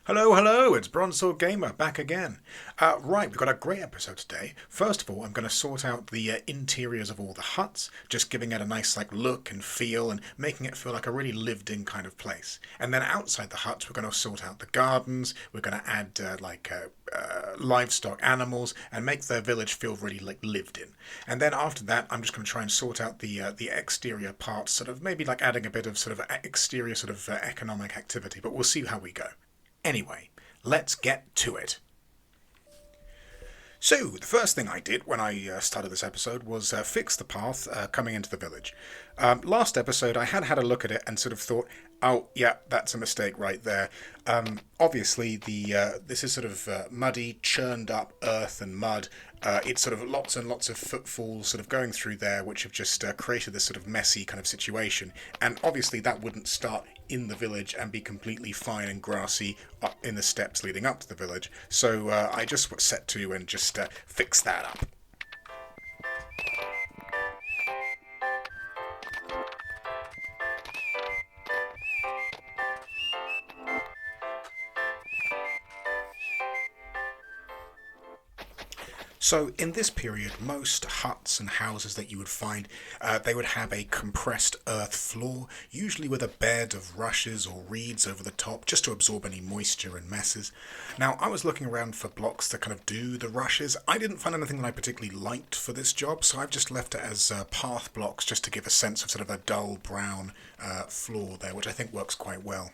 Hello, hello, it's Bronzesword Gamer back again. Right, we've got a great episode today. First of all, I'm going to sort out the interiors of all the huts, just giving it a nice look and feel and making it feel like a really lived in kind of place. And then outside the huts, we're going to sort out the gardens, we're going to add livestock animals and make the village feel really lived in. And then after that, I'm just going to try and sort out the exterior parts, sort of maybe adding a bit of exterior economic activity, but we'll see how we go. Anyway, let's get to it. So, the first thing I did when I started this episode was fix the path coming into the village. Last episode, I had a look at it and sort of thought, oh, yeah, that's a mistake right there. Obviously, this is sort of muddy, churned up earth and mud. It's sort of lots and lots of footfalls sort of going through there, which have just created this sort of messy kind of situation. And obviously, that wouldn't start in the village and be completely fine and grassy up in the steps leading up to the village. So I just set to and just fix that up. So in this period, most huts and houses that you would find, they would have a compressed earth floor, usually with a bed of rushes or reeds over the top, just to absorb any moisture and messes. Now, I was looking around for blocks that kind of do the rushes. I didn't find anything that I particularly liked for this job, so I've just left it as path blocks just to give a sense of sort of a dull brown floor there, which I think works quite well.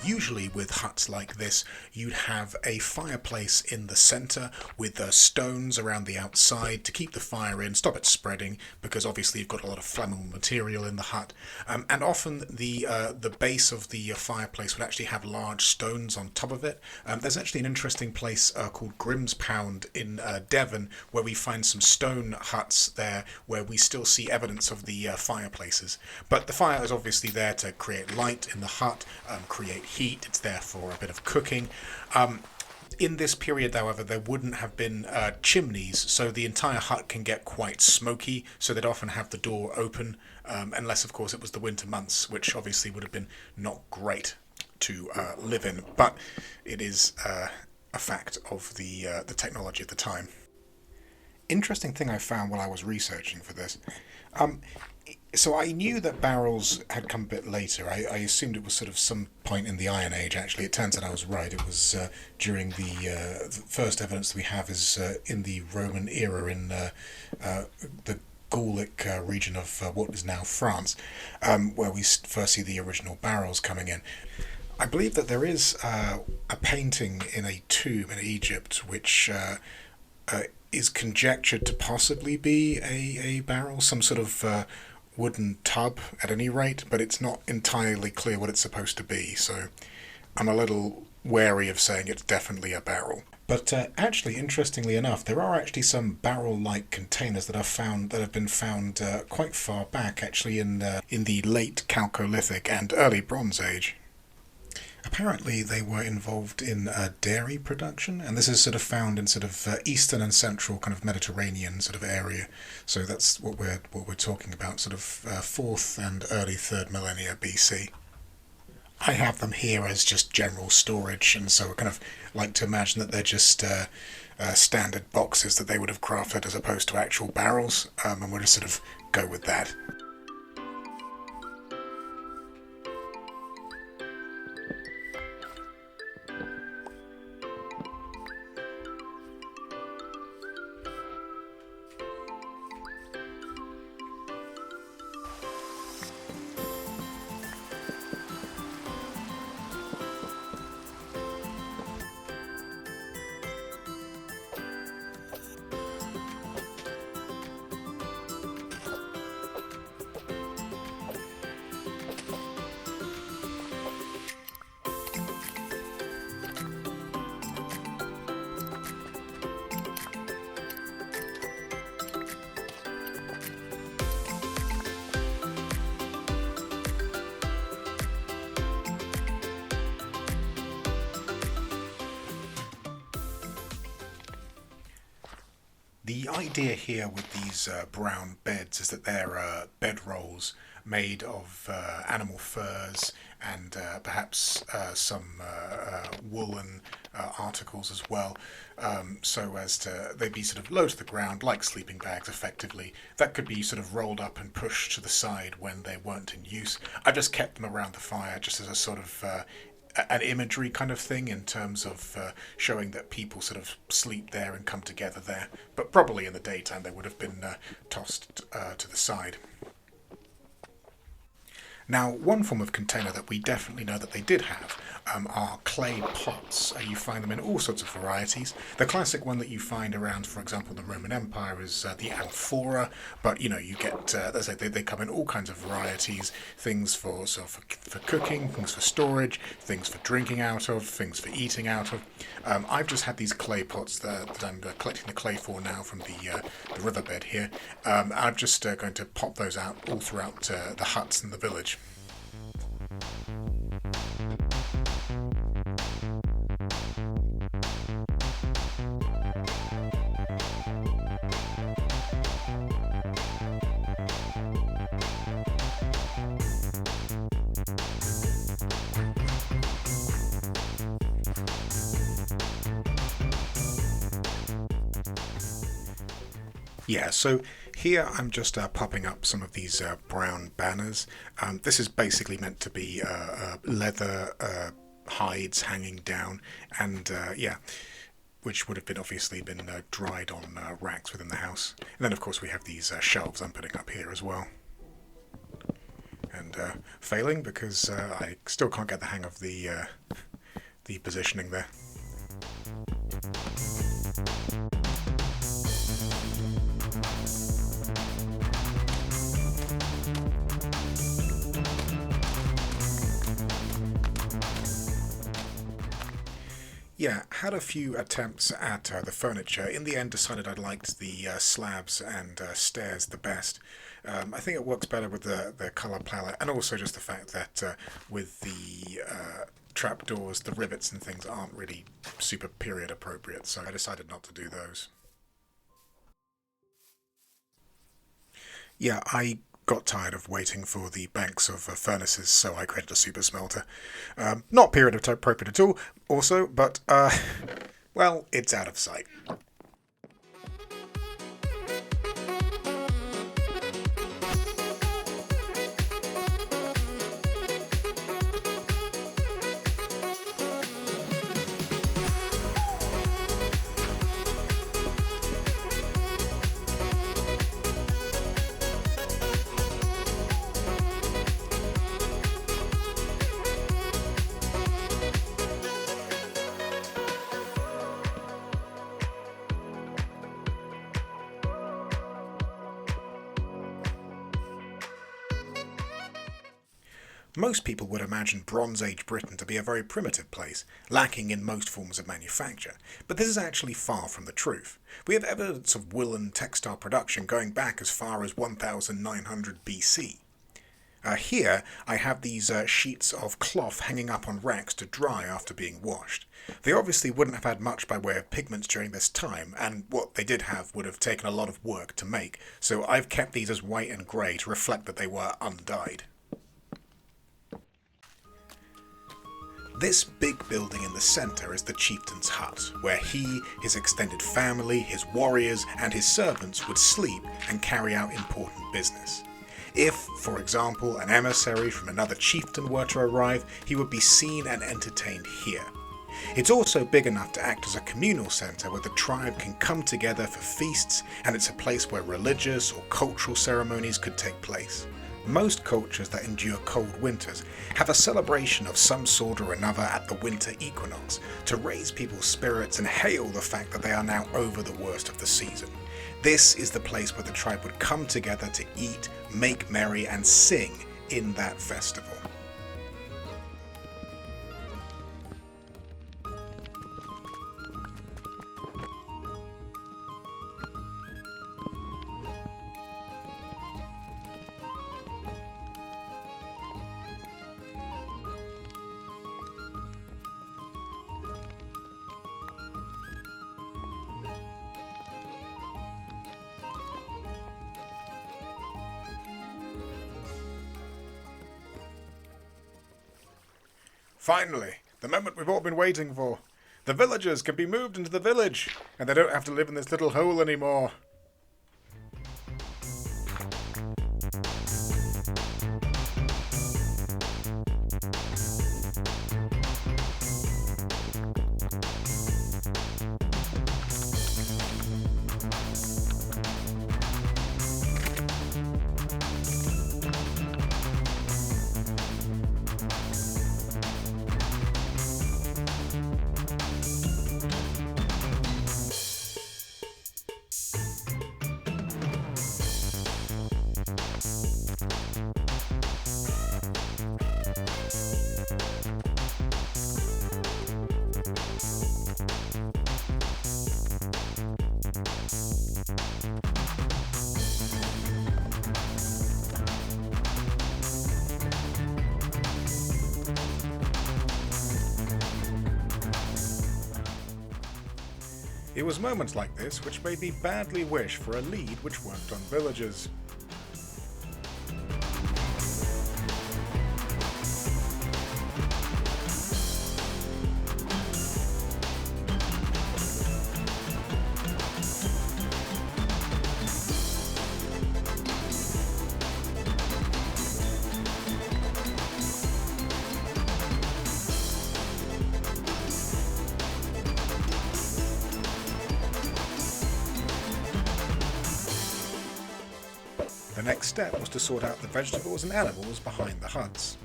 Usually with huts like this, you'd have a fireplace in the centre with stones around the outside to keep the fire in, stop it spreading, because obviously you've got a lot of flammable material in the hut. And often the base of the fireplace would actually have large stones on top of it. There's actually an interesting place called Grimm's Pound in Devon where we find some stone huts there where we still see evidence of the fireplaces. But the fire is obviously there to create light in the hut, create heat. It's there for a bit of cooking. In this period, however, there wouldn't have been chimneys, so the entire hut can get quite smoky, so they'd often have the door open, unless, of course, it was the winter months, which obviously would have been not great to live in, but it is a fact of the technology at the time. Interesting thing I found while I was researching for this. So I knew that barrels had come a bit later. I assumed it was sort of some point in the Iron Age. Actually, it turns out I was right. It was during the first evidence that we have is in the Roman era in the Gallic region of what is now France, where we first see the original barrels coming in. I believe that there is a painting in a tomb in Egypt which is conjectured to possibly be a barrel, some sort of wooden tub at any rate, but it's not entirely clear what it's supposed to be, so I'm a little wary of saying it's definitely a barrel. But actually, interestingly enough, there are actually some barrel-like containers that have been found quite far back, actually in the late Chalcolithic and early Bronze Age. Apparently, they were involved in dairy production, and this is sort of found in sort of eastern and central kind of Mediterranean sort of area. So that's what we're talking about, sort of 4th and early 3rd millennia BC. I have them here as just general storage, and so I kind of like to imagine that they're just standard boxes that they would have crafted as opposed to actual barrels, and we'll just sort of go with that. The idea here with these brown beds is that they're bedrolls made of animal furs and perhaps some woolen articles as well, so as to they'd be sort of low to the ground like sleeping bags effectively. That could be sort of rolled up and pushed to the side when they weren't in use. I just kept them around the fire just as a sort of an imagery kind of thing in terms of showing that people sort of sleep there and come together there. But probably in the daytime they would have been tossed to the side. Now, one form of container that we definitely know that they did have are clay pots. You find them in all sorts of varieties. The classic one that you find around, for example, the Roman Empire is the amphora, but you get, they come in all kinds of varieties, things for cooking, things for storage, things for drinking out of, things for eating out of. I've just had these clay pots that I'm collecting the clay for now from the riverbed here. I'm just going to pop those out all throughout the huts in the village. Yeah, so here I'm just popping up some of these brown banners. This is basically meant to be leather hides hanging down, and yeah, which would have been obviously been dried on racks within the house. And then of course we have these shelves I'm putting up here as well. And failing because I still can't get the hang of the positioning there. Yeah, had a few attempts at the furniture. In the end, decided I liked the slabs and stairs the best. I think it works better with the colour palette, and also just the fact that with the trapdoors, the rivets and things aren't really super period appropriate, so I decided not to do those. Yeah, I got tired of waiting for the banks of furnaces, so I created a super smelter. Not period appropriate at all, also, but, well, it's out of sight. Most people would imagine Bronze Age Britain to be a very primitive place, lacking in most forms of manufacture, but this is actually far from the truth. We have evidence of woolen textile production going back as far as 1900 BC. Here, I have these sheets of cloth hanging up on racks to dry after being washed. They obviously wouldn't have had much by way of pigments during this time, and what they did have would have taken a lot of work to make, so I've kept these as white and grey to reflect that they were undyed. This big building in the centre is the chieftain's hut, where he, his extended family, his warriors and his servants would sleep and carry out important business. If, for example, an emissary from another chieftain were to arrive, he would be seen and entertained here. It's also big enough to act as a communal centre where the tribe can come together for feasts, and it's a place where religious or cultural ceremonies could take place. Most cultures that endure cold winters have a celebration of some sort or another at the winter equinox to raise people's spirits and hail the fact that they are now over the worst of the season. This is the place where the tribe would come together to eat, make merry and sing in that festival. Finally, the moment we've all been waiting for. The villagers can be moved into the village, and they don't have to live in this little hole anymore. It was moments like this which made me badly wish for a lead which worked on villagers. The next step was to sort out the vegetables and animals behind the huts.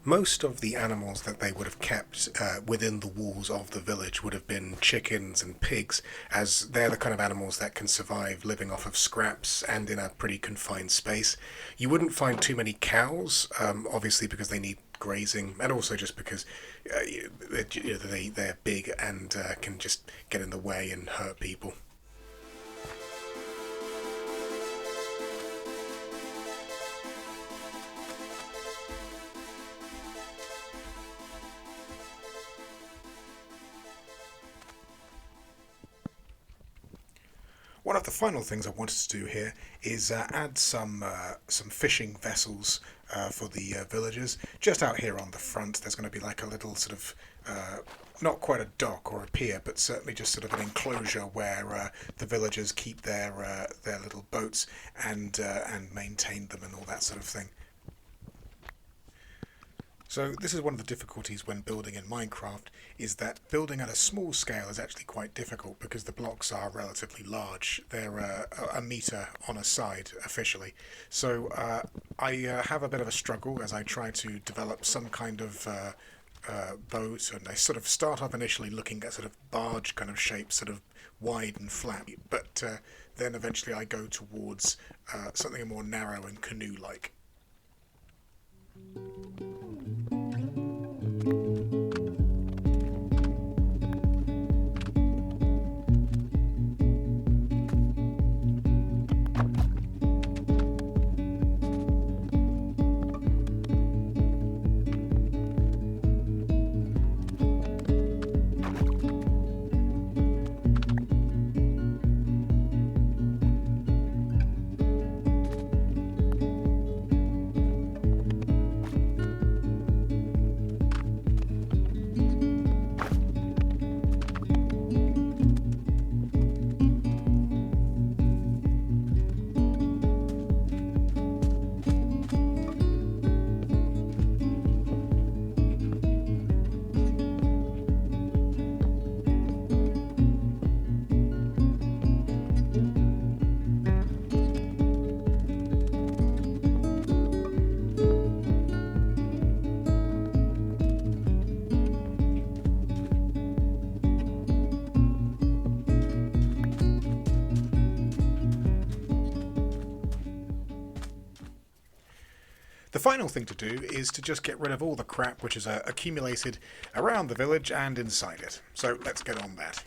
Most of the animals that they would have kept within the walls of the village would have been chickens and pigs, as they're the kind of animals that can survive living off of scraps and in a pretty confined space. You wouldn't find too many cows, obviously because they need grazing, and also just because they're big and can just get in the way and hurt people. One of the final things I wanted to do here is add some fishing vessels for the villagers. Just out here on the front, there's going to be like a little sort of, not quite a dock or a pier, but certainly just sort of an enclosure where the villagers keep their little boats and maintain them and all that sort of thing. So this is one of the difficulties when building in Minecraft, is that building at a small scale is actually quite difficult because the blocks are relatively large. They're a meter on a side officially. So I have a bit of a struggle as I try to develop some kind of boat, and I sort of start off initially looking at sort of barge kind of shape, sort of wide and flat, but then eventually I go towards something more narrow and canoe-like. final thing to do is to just get rid of all the crap which is accumulated around the village and inside it. So let's get on that.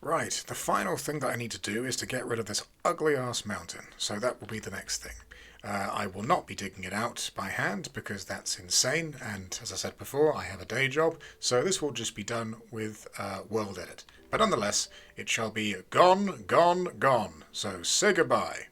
Right, the final thing that I need to do is to get rid of this ugly ass mountain, so that will be the next thing. I will not be digging it out by hand because that's insane, and as I said before, I have a day job, so this will just be done with World Edit. But nonetheless, it shall be gone, gone, gone, so say goodbye.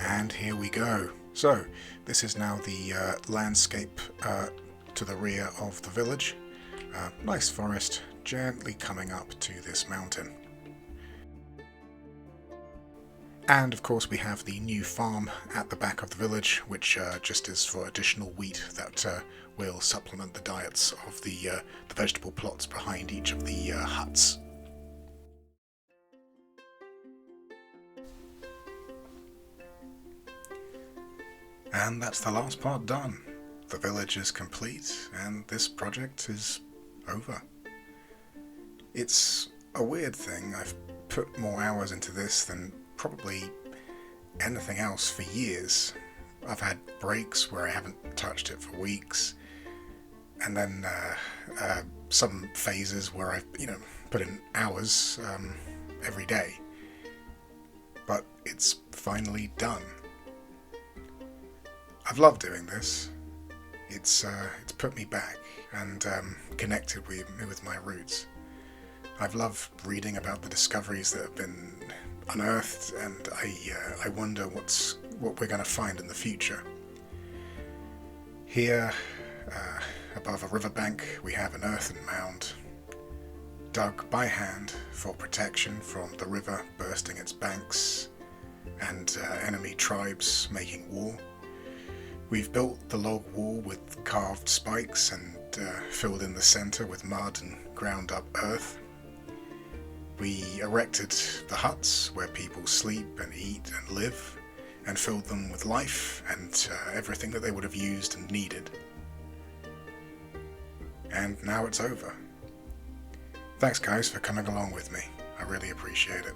And here we go. So, this is now the landscape to the rear of the village. Nice forest, gently coming up to this mountain. And of course we have the new farm at the back of the village, which just is for additional wheat that will supplement the diets of the vegetable plots behind each of the huts. And that's the last part done. The village is complete, and this project is over. It's a weird thing. I've put more hours into this than probably anything else for years. I've had breaks where I haven't touched it for weeks, and then some phases where I've put in hours every day. But it's finally done. I've loved doing this. It's put me back and connected with my roots. I've loved reading about the discoveries that have been unearthed, and I wonder what we're going to find in the future. Here, above a riverbank, we have an earthen mound, dug by hand for protection from the river bursting its banks and enemy tribes making war. We've built the log wall with carved spikes and filled in the centre with mud and ground up earth. We erected the huts where people sleep and eat and live, and filled them with life and everything that they would have used and needed. And now it's over. Thanks guys for coming along with me. I really appreciate it.